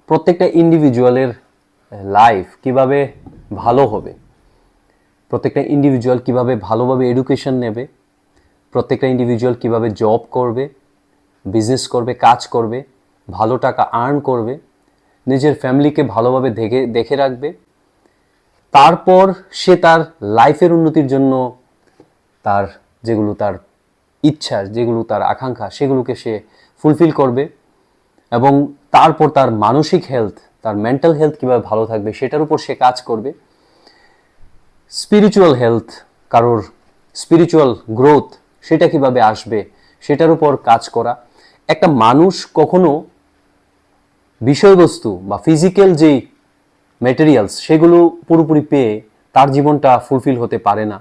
প্রত্যেকটা ইন্ডিভিজুয়ালের লাইফ কিভাবে ভালো হবে, প্রত্যেকটা ইন্ডিভিজুয়াল কিভাবে ভালোভাবে এডুকেশন নেবে, প্রত্যেকটা ইন্ডিভিজুয়াল কিভাবে জব করবে, বিজনেস করবে, কাজ করবে, ভালো টাকা আর্ন করবে, নিজের ফ্যামিলিকে ভালোভাবে দেখে রাখবে, তারপর সে তার লাইফের উন্নতির জন্য তার যেগুলো তার ইচ্ছা, যেগুলো তার আকাঙ্ক্ষা, সেগুলোকে সে ফুলফিল করবে এবং তারপর তার মানসিক হেলথ, তার মেন্টাল হেলথ কীভাবে ভালো থাকবে সেটার উপর সে কাজ করবে। স্পিরিচুয়াল হেলথ, কারোর স্পিরিচুয়াল গ্রোথ সেটা কিভাবে আসবে সেটার উপর কাজ করা। একটা মানুষ কখনো বিষয়বস্তু বা ফিজিক্যাল যেই ম্যাটেরিয়ালস সেগুলো পুরোপুরি পেয়ে তার জীবনটা ফুলফিল হতে পারে না।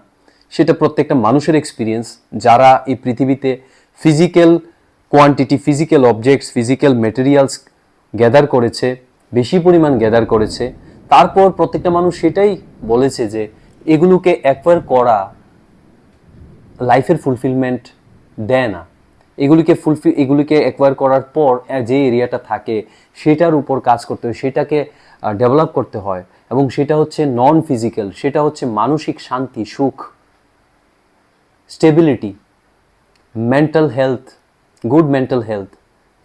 সেটা প্রত্যেকটা মানুষের এক্সপিরিয়েন্স, যারা এই পৃথিবীতে physical quantity, physical objects, physical materials gather করেছে, বেশি পরিমাণ গ্যাদার করেছে, তারপর প্রত্যেকটা মানুষ সেটাই বলেছে যে এগুলোকে অ্যাকোয়ার করা লাইফের ফুলফিলমেন্ট দেয় না। এগুলিকে অ্যাকোয়ার করার পর যে এরিয়াটা থাকে সেটার উপর কাজ করতে হয়, সেটাকে ডেভেলপ করতে হয়, এবং সেটা হচ্ছে নন ফিজিক্যাল, সেটা হচ্ছে মানসিক শান্তি, সুখ, stability, mental health, good mental health,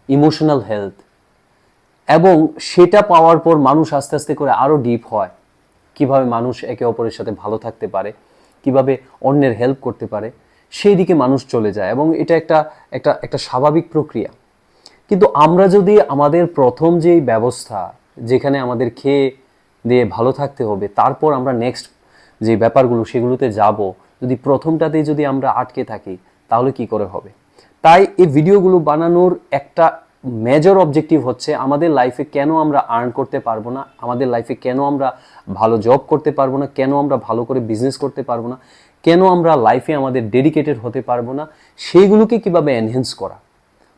emotional health. এবং সেটা পাওয়ার পর মানুষ আস্তে আস্তে করে আরও ডিপ হয়, কিভাবে মানুষ একে অপরের সাথে ভালো থাকতে পারে, কিভাবে অন্যের হেল্প করতে পারে, সেই দিকে মানুষ চলে যায় এবং এটা একটা একটা একটা স্বাভাবিক প্রক্রিয়া। কিন্তু আমরা যদি আমাদের প্রথম যেই ব্যবস্থা, যেখানে আমাদের খেয়ে দিয়ে ভালো থাকতে হবে, তারপর আমরা নেক্সট যে ব্যাপারগুলো সেগুলোতে যাব, যদি প্রথমটাতেই যদি আমরা আটকে থাকি তাহলে কি করে হবে। তাই এই ভিডিওগুলো বানানোর একটা মেজর অবজেক্টিভ হচ্ছে আমাদের লাইফে কেন আমরা আর্ন করতে পারবো না, আমাদের লাইফে কেন আমরা ভালো জব করতে পারবো না, কেন আমরা ভালো করে বিজনেস করতে পারবো না, কেন আমরা লাইফে আমাদের ডেডিকেটেড হতে পারবো না, সেইগুলোকে কিভাবে এনহ্যান্স করা।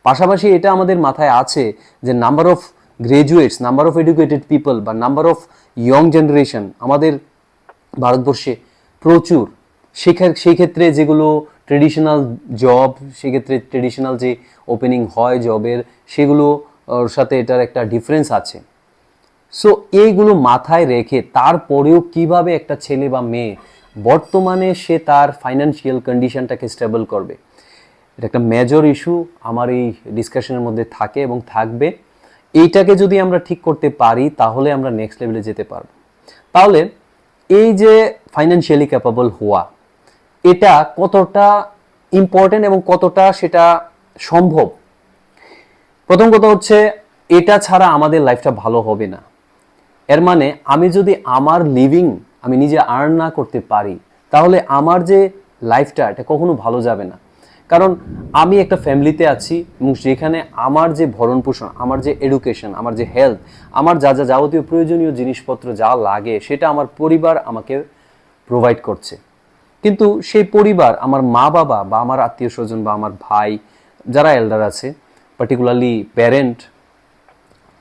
পাশাপাশি এটা আমাদের মাথায় আছে যে number of graduates, number of educated people বা নাম্বার অফ ইয়ং জেনারেশন আমাদের ভারতবর্ষে প্রচুর। সেই ক্ষেত্রে যেগুলো ট্রেডিশনাল জব, সেক্ষেত্রে ট্রেডিশনাল যে ওপেনিং হয় জবের, সেগুলো ওর সাথে এটার একটা ডিফারেন্স আছে। সো এইগুলো মাথায় রেখে তারপরেও কিভাবে একটা ছেলে বা মেয়ে বর্তমানে সে তার ফাইন্যান্সিয়াল কন্ডিশনটাকে স্টেবল করবে, এটা একটা মেজর ইস্যু আমার এই ডিসকাশনের মধ্যে থাকে এবং থাকবে। এইটাকে যদি আমরা ঠিক করতে পারি তাহলে আমরা নেক্সট লেভেলে যেতে পারবো। তাহলে এই যে ফাইন্যান্সিয়ালি ক্যাপাবল হওয়া, এটা কতটা ইম্পর্টেন্ট এবং কতটা সেটা সম্ভব। প্রথম কথা হচ্ছে, এটা ছাড়া আমাদের লাইফটা ভালো হবে না। এর মানে আমি যদি আমার লিভিং আমি নিজে আর্ন না করতে পারি তাহলে আমার যে লাইফটা এটা কখনো ভালো যাবে না। কারণ আমি একটা ফ্যামিলিতে আছি এবং যেখানে আমার যে ভরণ পোষণ, আমার যে এডুকেশন, আমার যে হেলথ, আমার যা যা যাবতীয় প্রয়োজনীয় জিনিসপত্র যা লাগে সেটা আমার পরিবার আমাকে প্রোভাইড করছে। কিন্তু সেই পরিবার, আমার মা বাবা বা আমার আত্মীয় স্বজন বা আমার ভাই যারা এল্ডার আছে, পার্টিকুলারলি প্যারেন্ট,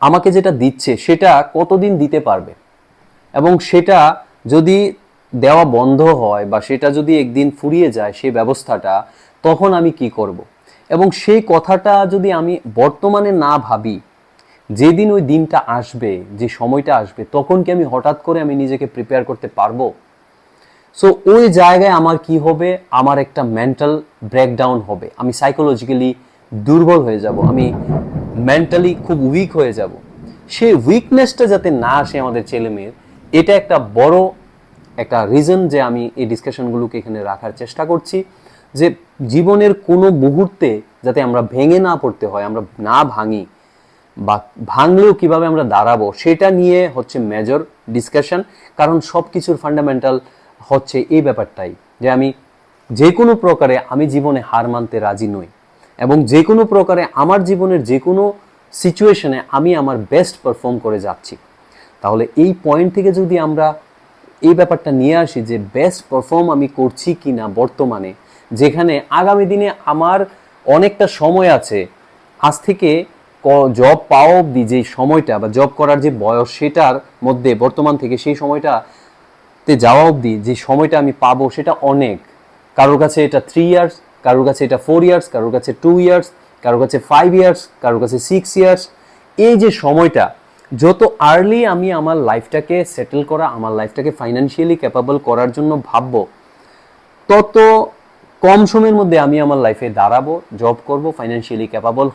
আমাকে যেটা দিচ্ছে সেটা কতদিন দিতে পারবে, এবং সেটা যদি দেওয়া বন্ধ হয় বা সেটা যদি একদিন ফুরিয়ে যায় সেই ব্যবস্থাটা, তখন আমি কি করব। এবং সেই কথাটা যদি আমি বর্তমানে না ভাবি, যেদিন ওই দিনটা আসবে, যে সময়টা আসবে, তখন কি আমি হঠাৎ করে আমি নিজেকে প্রিপেয়ার করতে পারবো? সো ওই জায়গায় আমার কি হবে, আমার একটা মেন্টাল ব্রেকডাউন হবে, আমি সাইকোলজিক্যালি দুর্বল হয়ে যাব, আমি মেন্টালি খুব উইক হয়ে যাব। সেই উইকনেসটা যাতে না আসে আমাদের ছেলে মেয়ের, এটা একটা বড় একটা রিজন যে আমি এই ডিসকাশনগুলোকে এখানে রাখার চেষ্টা করছি, যে জীবনের কোনো মুহূর্তে যাতে আমরা ভেঙে না পড়তে হয়, আমরা না ভাঙি, বা ভাঙলেও কিভাবে আমরা দাঁড়াবো সেটা নিয়ে হচ্ছে মেজর ডিসকাশন। কারণ সব কিছুর ফান্ডামেন্টাল হচ্ছে এই ব্যাপারটাই, যে আমি যে কোনো প্রকারে আমি জীবনে হার মানতে রাজি নই, এবং যে কোনো প্রকারে আমার জীবনের যে কোনো সিচুয়েশনে আমি আমার বেস্ট পারফর্ম করে যাচ্ছি। তাহলে এই পয়েন্ট থেকে যদি আমরা এই ব্যাপারটা নিয়ে আসি যে বেস্ট পারফর্ম আমি করছি কি না বর্তমানে, যেখানে আগামী দিনে আমার অনেকটা সময় আছে, আজ থেকে জব পাওয়া অবধি যে সময়টা বা জব করার যে বয়স, সেটার মধ্যে বর্তমান থেকে সেই সময়টাতে যাওয়া অবধি যে সময়টা আমি পাবো সেটা অনেক। কারোর কাছে এটা 3 ইয়ার্স, কারোর কাছে এটা 4 ইয়ার্স, কারোর কাছে 2 ইয়ার্স, কারোর কাছে 5 ইয়ার্স, কারোর কাছে 6 ইয়ার্স। এই যে সময়টা, যত আর্লি আমি আমার লাইফটাকে সেটেল করা, আমার লাইফটাকে ফাইন্যান্সিয়ালি ক্যাপাবল করার জন্য ভাববো, তত কম সময়ের মধ্যে আমি আমার লাইফে দাঁড়াবো, জব করব, ফাইন্যান্সিয়ালি ক্যাপাবল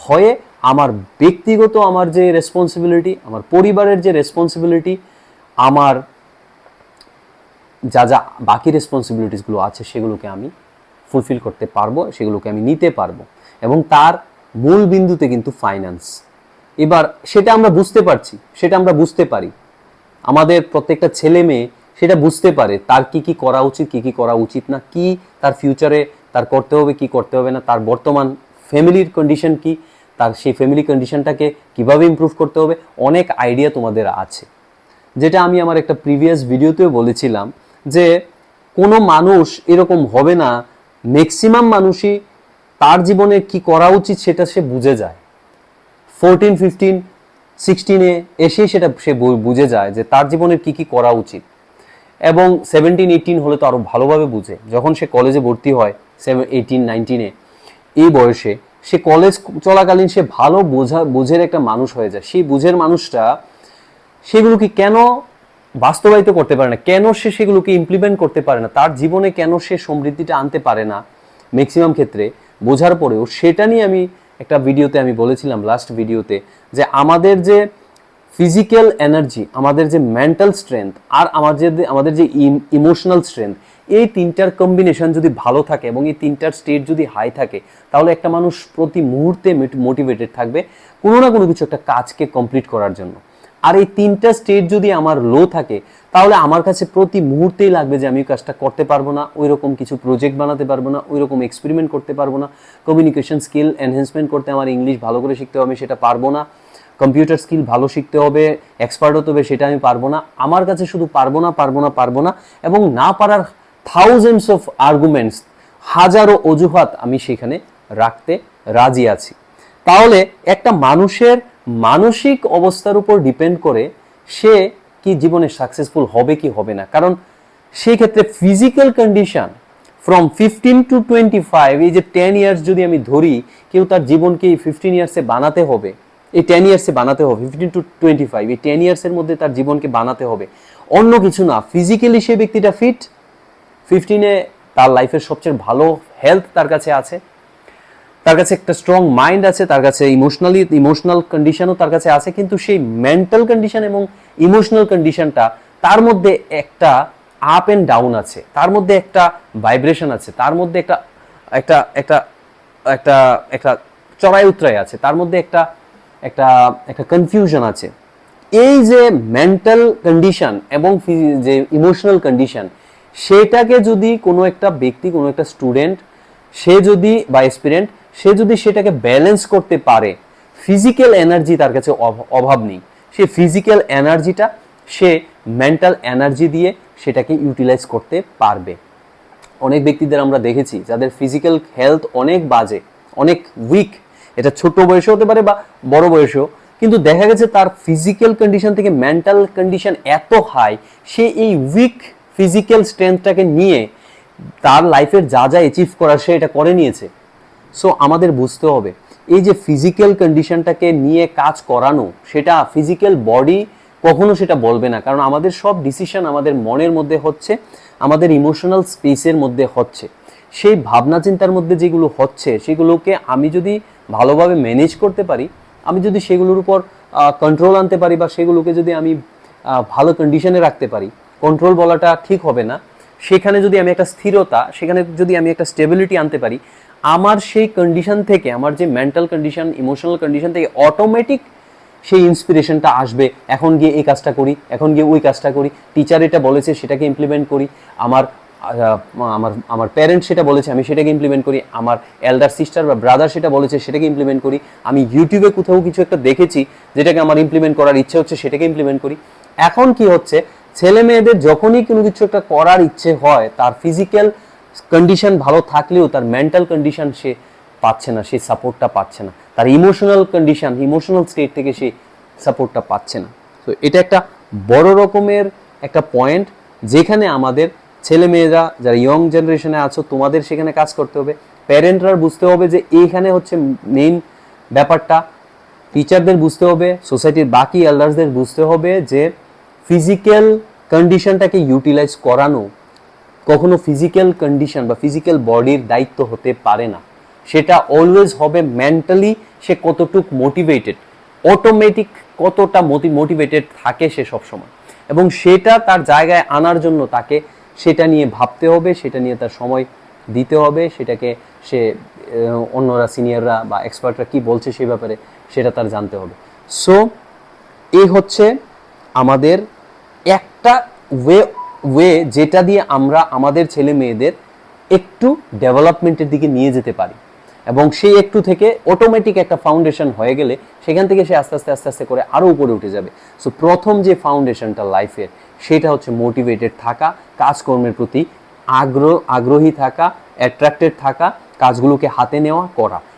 হয়ে আমার ব্যক্তিগত আমার যে রেসপন্সিবিলিটি, আমার পরিবারের যে রেসপন্সিবিলিটি, আমার যা যা বাকি রেসপন্সিবিলিটিসগুলো আছে সেগুলোকে আমি ফুলফিল করতে পারবো, সেগুলোকে আমি নিতে পারবো। এবং তার মূল বিন্দুতে কিন্তু ফাইন্যান্স। এবার সেটা আমরা বুঝতে পারছি, সেটা আমরা বুঝতে পারি, আমাদের প্রত্যেকটা ছেলে মেয়ে সেটা বুঝতে পারে তার কি কি করা উচিত, কি কি করা উচিত না, কি তার ফিউচারে তার করতে হবে, কি করতে হবে না, তার বর্তমান ফ্যামিলির কন্ডিশন কি, তার সেই ফ্যামিলি কন্ডিশনটাকে কিভাবে ইমপ্রুভ করতে হবে, অনেক আইডিয়া তোমাদের আছে। যেটা আমি আমার একটা প্রিভিয়াস ভিডিওতেও বলেছিলাম যে কোনো মানুষ এরকম হবে না, ম্যাক্সিমাম মানুষই তার জীবনে কি করা উচিত সেটা সে বুঝে যায়, 14, 15, 16-এ এসেই সেটা সে বুঝে যায় যে তার জীবনের কি কি করা উচিত। এবং 17, 18 হলে তো আরো ভালোভাবে বুঝে, যখন সে কলেজে ভর্তি হয় 18, 19-এ, এই বয়সে সে কলেজ চলাকালীন সে ভালো বোঝের একটা মানুষ হয়ে যায়। সেই বুঝের মানুষটা সেগুলোকে কেন বাস্তবায়িত করতে পারে না, কেন সে সেগুলোকে ইমপ্লিমেন্ট করতে পারে না, তার জীবনে কেন সে সমৃদ্ধিটা আনতে পারে না, ম্যাক্সিমাম ক্ষেত্রে বোঝার পরেও, সেটা নিয়ে আমি একটা ভিডিওতে আমি বলেছিলাম, লাস্ট ভিডিওতে, যে আমাদের যে ফিজিক্যাল এনার্জি, আমাদের যে মেন্টাল স্ট্রেংথ, আর আমাদের যে ইমোশনাল স্ট্রেংথ, এই তিনটার কম্বিনেশন যদি ভালো থাকে এবং এই তিনটার স্টেট যদি হাই থাকে, তাহলে একটা মানুষ প্রতি মুহূর্তে মোটিভেটেড থাকবে কোনো না কোনো কিছু একটা কাজকে কমপ্লিট করার জন্য। আর এই তিনটা স্টেট যদি আমার লো থাকে, তাহলে আমার কাছে প্রতি মুহূর্তেই লাগবে যে আমি কাজটা করতে পারবো না, ওই রকম কিছু প্রজেক্ট বানাতে পারবো না, ওই রকম এক্সপেরিমেন্ট করতে পারবো না, কমিউনিকেশন স্কিল এনহ্যান্সমেন্ট করতে আমার ইংলিশ ভালো করে শিখতে হবে, আমি সেটা পারবো না, কম্পিউটার স্কিল ভালো শিখতে হবে, এক্সপার্ট হতে হবে, সেটা আমি পারবো না। আমার কাছে শুধু পারবো না, পারবো না, পারবো না, এবং না পারার থাউজেন্ডস অফ আর্গুমেন্টস, হাজারো অজুহাত আমি সেখানে রাখতে রাজি আছি। তাহলে একটা মানুষের মানসিক অবস্থার উপর ডিপেন্ড করে সে কি জীবনে সাকসেসফুল হবে কি হবে না। কারণ সেই ক্ষেত্রে ফিজিক্যাল কন্ডিশন ফ্রম 15 to 25, এই যে 10 ইয়ার্স যদি আমি ধরি, কেউ তার জীবনকে 15 ইয়ার্সে বানাতে হবে, এই 10 ইয়ার্সে বানাতে হবে, 15 to 25, এই 10 ইয়ার্সের মধ্যে তার জীবনকে বানাতে হবে, অন্য কিছু না। ফিজিক্যালি সে ব্যক্তিটা ফিট, 15-এ তার লাইফের সবচেয়ে ভালো হেলথ তার কাছে আছে, তার কাছে একটা স্ট্রং মাইন্ড আছে, তার কাছে ইমোশনাল কন্ডিশনও তার কাছে আছে, কিন্তু সেই মেন্টাল কন্ডিশন এবং ইমোশনাল কন্ডিশনটা তার মধ্যে একটা আপ এন্ড ডাউন আছে, তার মধ্যে একটা ভাইব্রেশন আছে, তার মধ্যে একটা একটা একটা একটা একটা চড়াই উতরাই আছে, তার মধ্যে একটা একটা একটা কনফিউশন আছে। এই যে মেন্টাল কন্ডিশন এবং যে ইমোশনাল কন্ডিশন, সেটাকে যদি কোনো একটা ব্যক্তি, কোনো একটা স্টুডেন্ট, সে যদি বা এক্সপিরিয়েন্ট, সে যদি সেটাকে ব্যালেন্স করতে পারে, ফিজিক্যাল এনার্জি তার কাছে অভাব নেই, সে ফিজিক্যাল এনার্জিটা সে মেন্টাল এনার্জি দিয়ে সেটাকে ইউটিলাইজ করতে পারবে। অনেক ব্যক্তিদের আমরা দেখেছি যাদের ফিজিক্যাল হেলথ অনেক বাজে, অনেক উইক, এটা ছোট বয়সে হতে পারে বা বড় বয়সেও, কিন্তু দেখা গেছে তার ফিজিক্যাল কন্ডিশন থেকে মেন্টাল কন্ডিশন এত হাই, সে এই উইক ফিজিক্যাল স্ট্রেংথটাকে নিয়ে তার লাইফের যা যা অ্যাচিভ করার সে এটা করে নিয়েছে। সো আমাদের বুঝতে হবে এই যে ফিজিক্যাল কন্ডিশনটাকে নিয়ে কাজ করানো, সেটা ফিজিক্যাল বডি কখনো সেটা বলবে না, কারণ আমাদের সব ডিসিশন আমাদের মনের মধ্যে হচ্ছে, আমাদের ইমোশনাল স্পেসের মধ্যে হচ্ছে। সেই ভাবনা চিন্তার মধ্যে যেগুলো হচ্ছে সেগুলোকে আমি যদি ভালোভাবে ম্যানেজ করতে পারি, আমি যদি সেগুলোর উপর কন্ট্রোল আনতে পারি, বা সেগুলোকে যদি আমি ভালো কন্ডিশনে রাখতে পারি, কন্ট্রোল বলাটা ঠিক হবে না, সেখানে যদি আমি একটা স্থিরতা, সেখানে যদি আমি একটা স্টেবিলিটি আনতে পারি, আমার সেই কন্ডিশন থেকে, আমার যে মেন্টাল কন্ডিশন, ইমোশনাল কন্ডিশন থেকে অটোমেটিক সেই ইন্সপিরেশনটা আসবে, এখন গিয়ে এই কাজটা করি, এখন গিয়ে ওই কাজটা করি, টিচার এটা বলেছে সেটাকে ইমপ্লিমেন্ট করি, আমার আমার আমার প্যারেন্টস সেটা বলেছে আমি সেটাকে ইমপ্লিমেন্ট করি, আমার এল্ডার সিস্টার বা ব্রাদার সেটা বলেছে সেটাকে ইমপ্লিমেন্ট করি, আমি ইউটিউবে কোথাও কিছু একটা দেখেছি যেটাকে আমার ইমপ্লিমেন্ট করার ইচ্ছে হচ্ছে সেটাকে ইমপ্লিমেন্ট করি। এখন কি হচ্ছে, ছেলে মেয়েদের যখনই কোনো কিছু একটা করার ইচ্ছে হয়, তার ফিজিক্যাল কন্ডিশন ভালো থাকলেও তার মেন্টাল কন্ডিশন সে পাচ্ছে না, সেই সাপোর্টটা পাচ্ছে না, তার ইমোশনাল কন্ডিশন, ইমোশনাল স্টেট থেকে সে সাপোর্টটা পাচ্ছে না। তো এটা একটা বড় রকমের একটা পয়েন্ট, যেখানে আমাদের ছেলে মেয়েরা যারা ইয়ং জেনারেশনে আছো, তোমাদের সেখানে কাজ করতে হবে, প্যারেন্টরা বুঝতে হবে যে এইখানে হচ্ছে মেইন ব্যাপারটা, টিচারদের বুঝতে হবে, সোসাইটির বাকি এল্ডার্সদের বুঝতে হবে যে ফিজিক্যাল কন্ডিশনটাকে ইউটিলাইজ করানো কখনো ফিজিক্যাল কন্ডিশন বা ফিজিক্যাল বডির দায়িত্ব হতে পারে না। সেটা অলওয়েজ হবে মেন্টালি সে কতটুক মোটিভেটেড, অটোমেটিক কতটা মোটিভেটেড থাকে সে সবসময়, এবং সেটা তার জায়গায় আনার জন্য তাকে সেটা নিয়ে ভাবতে হবে, সেটা নিয়ে তার সময় দিতে হবে, সেটাকে সে অন্যরা সিনিয়ররা বা এক্সপার্টরা কি বলছে সেই ব্যাপারে সেটা তার জানতে হবে। সো এই হচ্ছে আমাদের একটা ওয়ে যেটা দিয়ে আমরা আমাদের ছেলে মেয়েদের একটু ডেভেলপমেন্টের দিকে নিয়ে যেতে পারি, এবং সেই একটু থেকে অটোমেটিক একটা ফাউন্ডেশন হয়ে গেলে সেখান থেকে সে আস্তে আস্তে আস্তে আস্তে করে আরও উপরে উঠে যাবে। সো প্রথম যে ফাউন্ডেশনটা লাইফের সেটা হচ্ছে মোটিভেটেড থাকা, কাজকর্মের প্রতি আগ্রহী থাকা, অ্যাট্রাক্টেড থাকা, কাজগুলোকে হাতে নেওয়া করা।